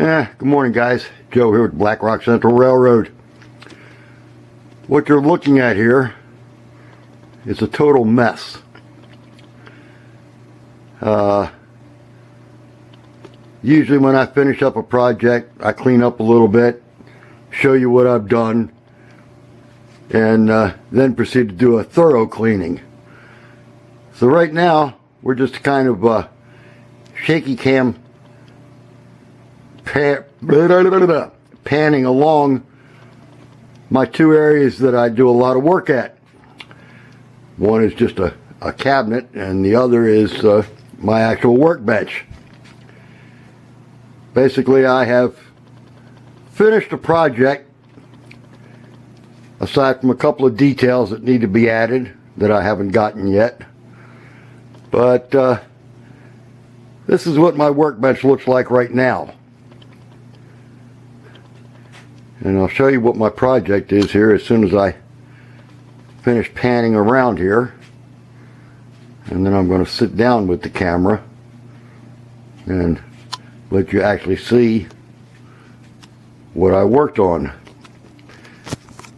Good morning, guys. Joe here with Black Rock Central Railroad. What you're looking at here is a total mess. Usually when I finish up a project, I clean up a little bit, show you what I've done, and then proceed to do a thorough cleaning. So right now, we're just kind of shaky cam panning along my two areas that I do a lot of work at. One is just a cabinet, and the other is my actual workbench. Basically, I have finished a project, aside from a couple of details that need to be added that I haven't gotten yet. But this is what my workbench looks like right now. And I'll show you what my project is here as soon as I finish panning around here. And then I'm going to sit down with the camera and let you actually see what I worked on.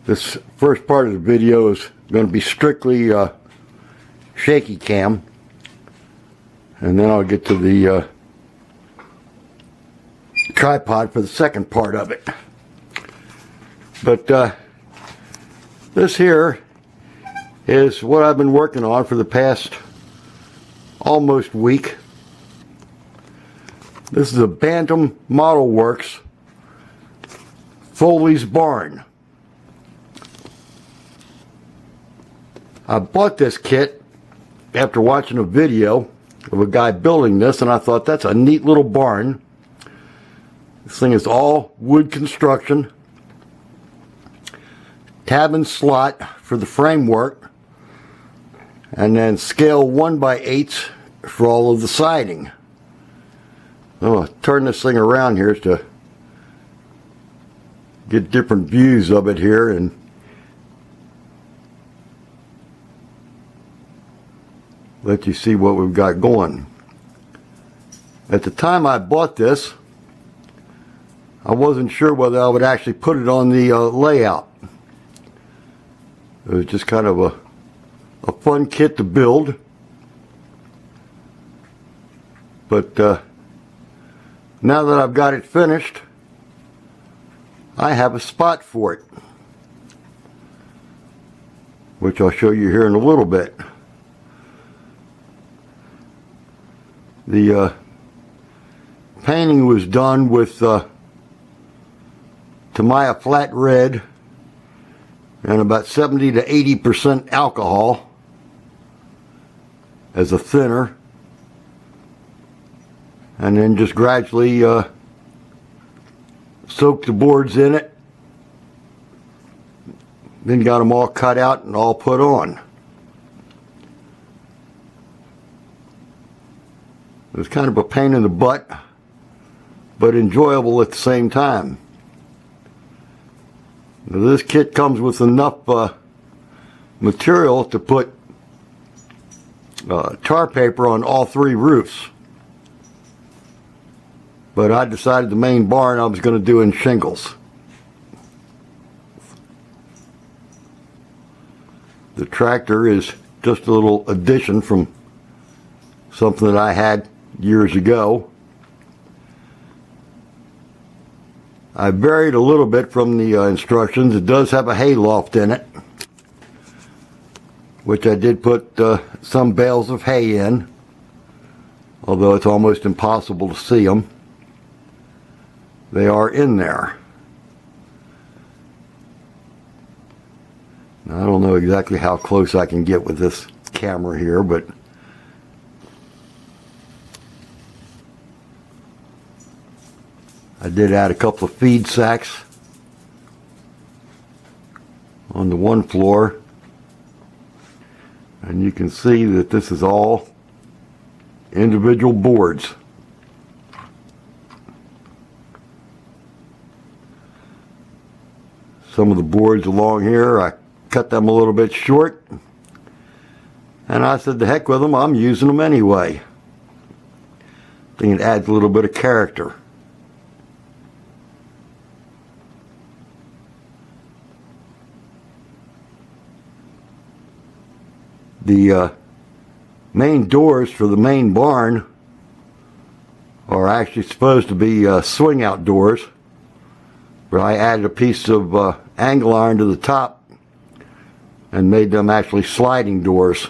This first part of the video is going to be strictly shaky cam, and then I'll get to the tripod for the second part of it. But this here is what I've been working on for the past almost week. This is a Bantam Model Works Foley's barn. I bought this kit after watching a video of a guy building this, and I thought that's a neat little barn. This thing is all wood construction, tab and slot for the framework, and then scale 1x8 for all of the siding. I'll turn this thing around here to get different views of it here and let you see what we've got going. At the time I bought this, I wasn't sure whether I would actually put it on the layout. It was just kind of a fun kit to build. But now that I've got it finished, I have a spot for it, which I'll show you here in a little bit. The painting was done with Tamiya Flat Red and about 70 to 80% alcohol as a thinner, and then just gradually soak the boards in it, then got them all cut out and all put on. It was kind of a pain in the butt, but enjoyable at the same time. Now, this kit comes with enough material to put tar paper on all three roofs. But I decided the main barn I was going to do in shingles. The tractor is just a little addition from something that I had years ago. I varied a little bit from the instructions. It does have a hay loft in it, which I did put some bales of hay in, although it's almost impossible to see them. They are in there. Now, I don't know exactly how close I can get with this camera here, but I did add a couple of feed sacks on the one floor, and you can see that this is all individual boards. Some of the boards along here, I cut them a little bit short, and I said, the heck with them, I'm using them anyway. I think it adds a little bit of character. the main doors for the main barn are actually supposed to be swing out doors, but I added a piece of angle iron to the top and made them actually sliding doors.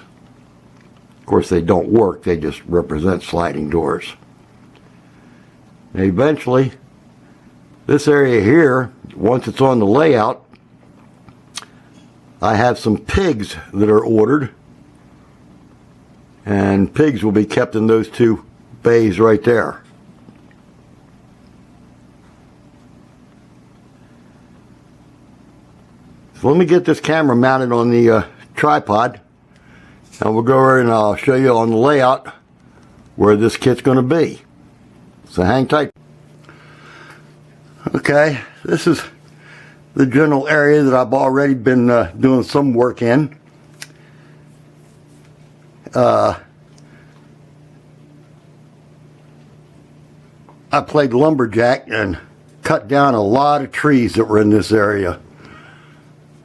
Of course, they don't work, they just represent sliding doors. And eventually, this area here, once it's on the layout, I have some pigs that are ordered, and pigs will be kept in those two bays right there. So let me get this camera mounted on the tripod, and we'll go over and I'll show you on the layout where this kit's going to be. So hang tight. Okay, this is the general area that I've already been doing some work in. I played lumberjack and cut down a lot of trees that were in this area.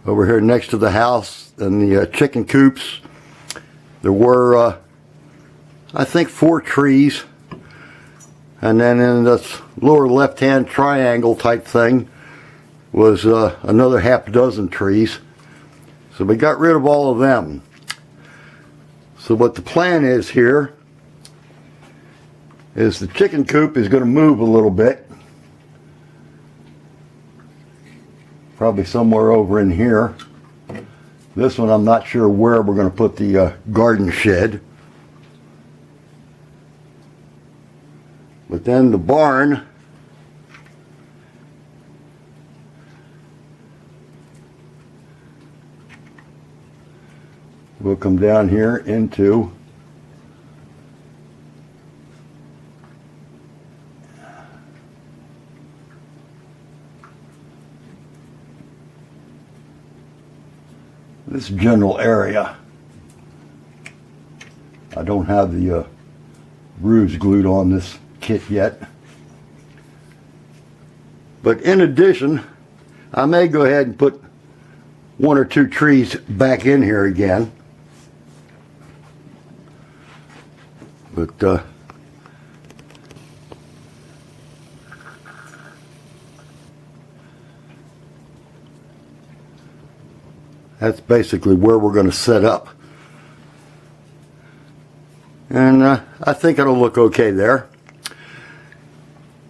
Over here next to the house and the chicken coops, there were, I think, 4 trees. And then in this lower left-hand triangle type thing was another half dozen trees. So we got rid of all of them. So what the plan is here is the chicken coop is going to move a little bit. Probably somewhere over in here. This one I'm not sure where we're going to put the garden shed. But then the barn will come down here into this general area. I don't have the roofs glued on this kit yet. But in addition, I may go ahead and put 1 or 2 trees back in here again. But that's basically where we're going to set up. And I think it'll look okay there.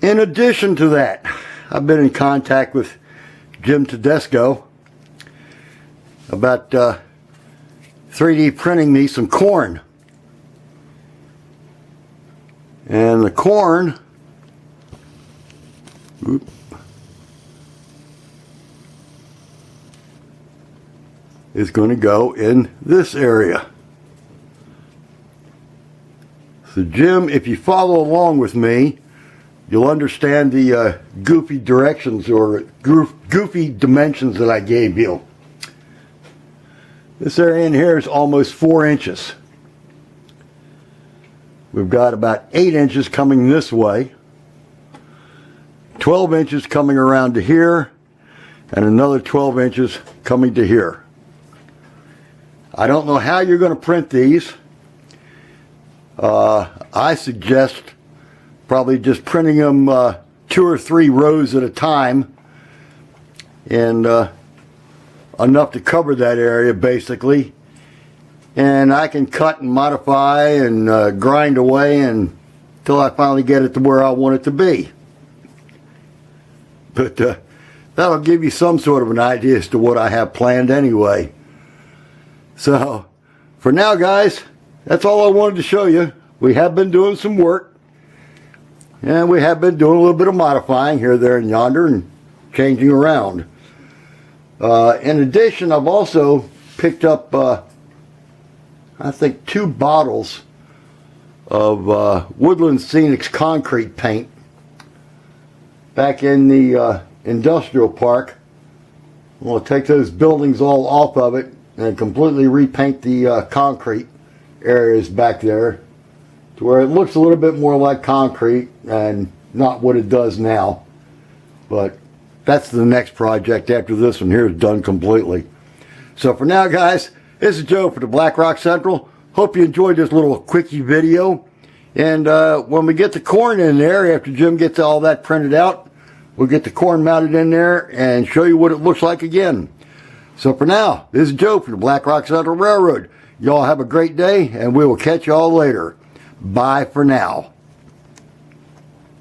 In addition to that, I've been in contact with Jim Tedesco about 3D printing me some corn. And the corn, is going to go in this area. So Jim, if you follow along with me, you'll understand the goofy directions or goofy dimensions that I gave you. This area in here is almost 4 inches. We've got about 8 inches coming this way, 12 inches coming around to here, and another 12 inches coming to here. I don't know how you're going to print these. I suggest probably just printing them 2 or 3 rows at a time, and enough to cover that area basically. And I can cut and modify and grind away until I finally get it to where I want it to be. But that'll give you some sort of an idea as to what I have planned anyway. So for now, guys, that's all I wanted to show you. We have been doing some work, and we have been doing a little bit of modifying here, there, and yonder, and changing around. In addition, I've also picked up I think 2 bottles of Woodland Scenics concrete paint back in the industrial park. I'm going to take those buildings all off of it and completely repaint the concrete areas back there to where it looks a little bit more like concrete and not what it does now. But that's the next project after this one here is done completely. So for now, guys, This is Joe for the Black Rock Central. Hope you enjoyed this little quickie video. And when we get the corn in there, after Jim gets all that printed out, we'll get the corn mounted in there and show you what it looks like again. So for now, this is Joe for the Black Rock Central Railroad. Y'all have a great day, and we will catch y'all later. Bye for now.